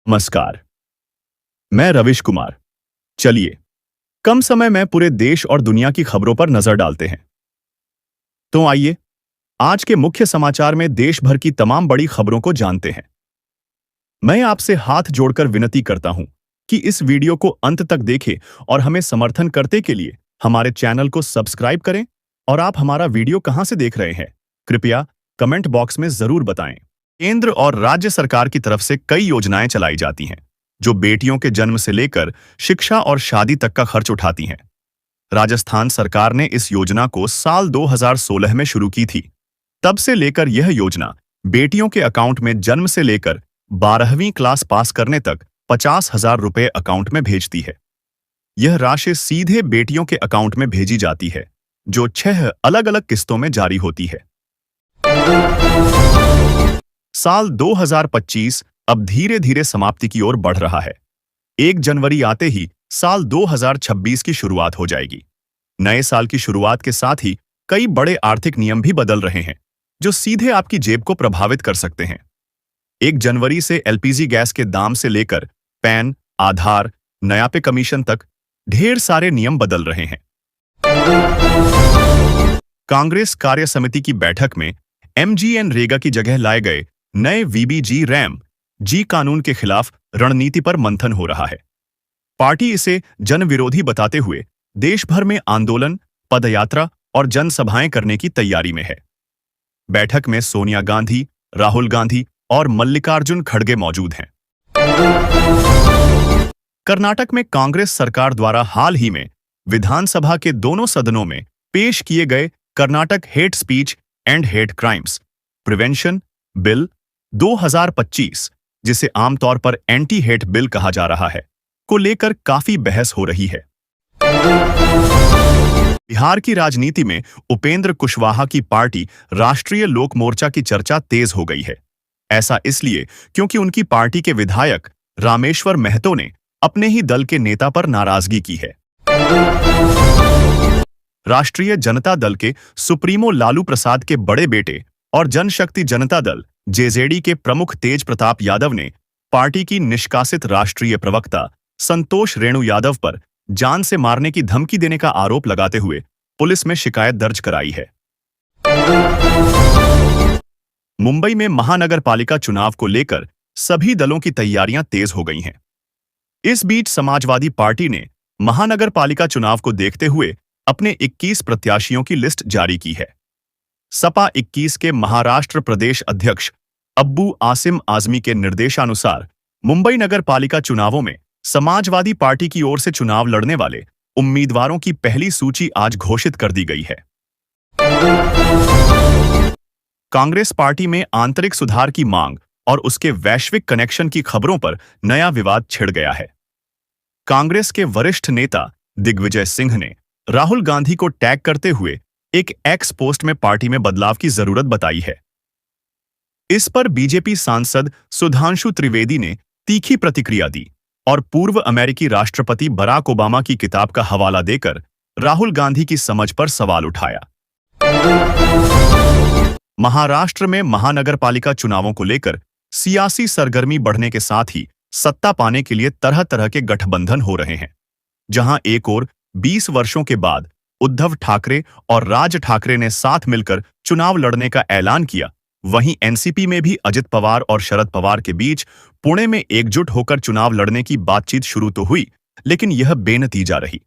नमस्कार। मैं रविश कुमार। चलिए, कम समय में पूरे देश और दुनिया की खबरों पर नजर डालते हैं। तो आइए, आज के मुख्य समाचार में देश भर की तमाम बड़ी खबरों को जानते हैं। मैं आपसे हाथ जोड़कर विनती करता हूं कि इस वीडियो को अंत तक देखें और हमें समर्थन करने के लिए हमारे चैनल को सब्सक्राइब करें। और आप हमारा वीडियो कहां से देख रहे हैं, कृपया कमेंट बॉक्स में जरूर बताएं। केंद्र और राज्य सरकार की तरफ से कई योजनाएं चलाई जाती हैं, जो बेटियों के जन्म से लेकर शिक्षा और शादी तक का खर्च उठाती हैं। राजस्थान सरकार ने इस योजना को साल 2016 में शुरू की थी। तब से लेकर यह योजना बेटियों के अकाउंट में जन्म से लेकर 12वीं क्लास पास करने तक 50,000 रुपए अकाउंट में भेजती है। यह राशि सीधे बेटियों के अकाउंट में भेजी जाती है, जो 6 अलग-अलग किस्तों में जारी होती है। साल 2025 अब धीरे-धीरे समाप्ति की ओर बढ़ रहा है। 1 जनवरी आते ही साल 2026 की शुरुआत हो जाएगी। नए साल की शुरुआत के साथ ही कई बड़े आर्थिक नियम भी बदल रहे हैं, जो सीधे आपकी जेब को प्रभावित कर सकते हैं। 1 जनवरी से एलपीजी गैस के दाम से लेकर पैन, आधार, नया पे कमीशन तक ढेर सारे नियम बदल रहे हैं। कांग्रेस कार्य समिति की बैठक में एमजीएनरेगा की जगह लाए गए नए वीबीजी रैम जी कानून के खिलाफ रणनीति पर मंथन हो रहा है। पार्टी इसे जनविरोधी बताते हुए देश भर में आंदोलन, पदयात्रा और जनसभाएं करने की तैयारी में है। बैठक में सोनिया गांधी, राहुल गांधी और मल्लिकार्जुन खड़गे मौजूद हैं। कर्नाटक में कांग्रेस सरकार द्वारा हाल ही में विधानसभा के दोनों सदनों में पेश किए गए Karnataka hate speech and hate crimes prevention bill 2025, जिसे आमतौर पर एंटी हेट बिल कहा जा रहा है, को लेकर काफी बहस हो रही है। बिहार की राजनीति में उपेंद्र कुशवाहा की पार्टी राष्ट्रीय लोक मोर्चा की चर्चा तेज हो गई है। ऐसा इसलिए क्योंकि उनकी पार्टी के विधायक रामेश्वर महतो ने अपने ही दल के नेता पर नाराजगी की है। राष्ट्रीय जनता दल के सुप्रीमो लालू प्रसाद के बड़े बेटे और जनशक्ति जनता दल जेजेडी के प्रमुख तेज प्रताप यादव ने पार्टी की निष्कासित राष्ट्रीय प्रवक्ता संतोष रेणु यादव पर जान से मारने की धमकी देने का आरोप लगाते हुए पुलिस में शिकायत दर्ज कराई है। मुंबई में महानगर पालिका चुनाव को लेकर सभी दलों की तैयारियां तेज हो गई हैं। इस बीच समाजवादी पार्टी ने महानगर पालिका चुनाव को देखते हुए अपने 21 प्रत्याशियों की लिस्ट जारी की है। सपा 21 के महाराष्ट्र प्रदेश अध्यक्ष अब्बू आसिम आजमी के निर्देशानुसार मुंबई नगर पालिका चुनावों में समाजवादी पार्टी की ओर से चुनाव लड़ने वाले उम्मीदवारों की पहली सूची आज घोषित कर दी गई है। कांग्रेस पार्टी में आंतरिक सुधार की मांग और उसके वैश्विक कनेक्शन की खबरों पर नया विवाद छिड़ गया है। कांग्रेस के वरिष्ठ नेता दिग्विजय सिंह ने राहुल गांधी को टैग करते हुए एक एक्स पोस्ट में पार्टी में बदलाव की जरूरत बताई है। इस पर बीजेपी सांसद सुधांशु त्रिवेदी ने तीखी प्रतिक्रिया दी और पूर्व अमेरिकी राष्ट्रपति बराक ओबामा की किताब का हवाला देकर राहुल गांधी की समझ पर सवाल उठाया। महाराष्ट्र में महानगरपालिका चुनावों को लेकर सियासी सरगर्मी बढ़ने के साथ ही सत्ता पाने के लिए तरह तरह के गठबंधन हो रहे हैं। जहां एक ओर 20 वर्षों के बाद उद्धव ठाकरे और राज ठाकरे ने साथ मिलकर चुनाव लड़ने का ऐलान किया, वहीं एनसीपी में भी अजित पवार और शरद पवार के बीच पुणे में एकजुट होकर चुनाव लड़ने की बातचीत शुरू तो हुई, लेकिन यह बेनतीजा रही।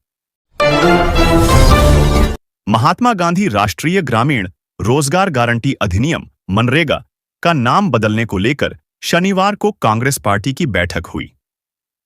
महात्मा गांधी राष्ट्रीय ग्रामीण रोजगार गारंटी अधिनियम मनरेगा का नाम बदलने को लेकर शनिवार को कांग्रेस पार्टी की बैठक हुई।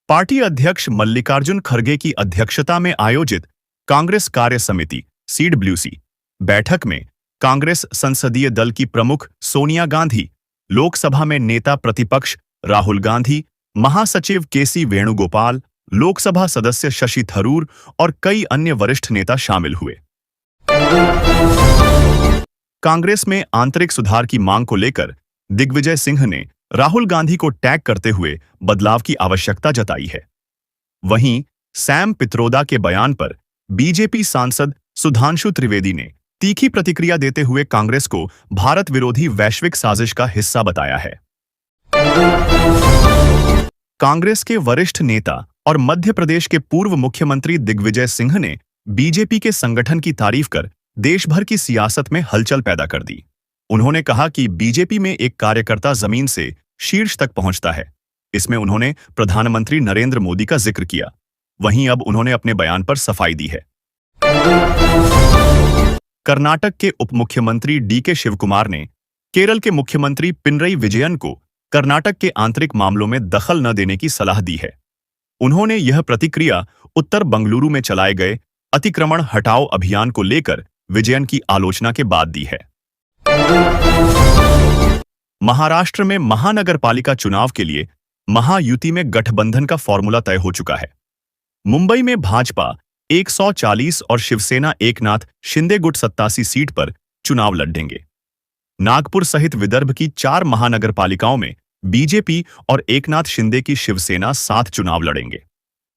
पार्टी अध्यक्ष मल्लिकार्जुन खड़गे की अध्यक्षता में आयोजित कांग्रेस कार्य समिति सीडब्ल्यूसी बैठक में कांग्रेस संसदीय दल की प्रमुख सोनिया गांधी, लोकसभा में नेता प्रतिपक्ष राहुल गांधी, महासचिव केसी वेणुगोपाल, लोकसभा सदस्य शशि थरूर और कई अन्य वरिष्ठ नेता शामिल हुए। कांग्रेस में आंतरिक सुधार की मांग को लेकर दिग्विजय सिंह ने राहुल गांधी को टैग करते हुए बदलाव की आवश्यकता जताई है। वहीं सैम पित्रोदा के बयान पर बीजेपी सांसद सुधांशु त्रिवेदी ने तीखी प्रतिक्रिया देते हुए कांग्रेस को भारत विरोधी वैश्विक साजिश का हिस्सा बताया है। कांग्रेस के वरिष्ठ नेता और मध्य प्रदेश के पूर्व मुख्यमंत्री दिग्विजय सिंह ने बीजेपी के संगठन की तारीफ कर देश भर की सियासत में हलचल पैदा कर दी। उन्होंने कहा कि बीजेपी में एक कार्यकर्ता जमीन से शीर्ष तक पहुंचता है। इसमें उन्होंने प्रधानमंत्री नरेंद्र मोदी का जिक्र किया। वहीं अब उन्होंने अपने बयान पर सफाई दी है। कर्नाटक के उप मुख्यमंत्री डीके शिवकुमार ने केरल के मुख्यमंत्री पिनरई विजयन को कर्नाटक के आंतरिक मामलों में दखल न देने की सलाह दी है। उन्होंने यह प्रतिक्रिया उत्तर बंगलुरु में चलाए गए अतिक्रमण हटाओ अभियान को लेकर विजयन की आलोचना के बाद दी है। महाराष्ट्र में महानगरपालिका चुनाव के लिए महायुति में गठबंधन का फॉर्मूला तय हो चुका है। मुंबई में भाजपा 140 और शिवसेना एकनाथ शिंदे गुट 87 सीट पर चुनाव लड़ेंगे। नागपुर सहित विदर्भ की 4 महानगरपालिकाओं में बीजेपी और एकनाथ शिंदे की शिवसेना साथ चुनाव लड़ेंगे।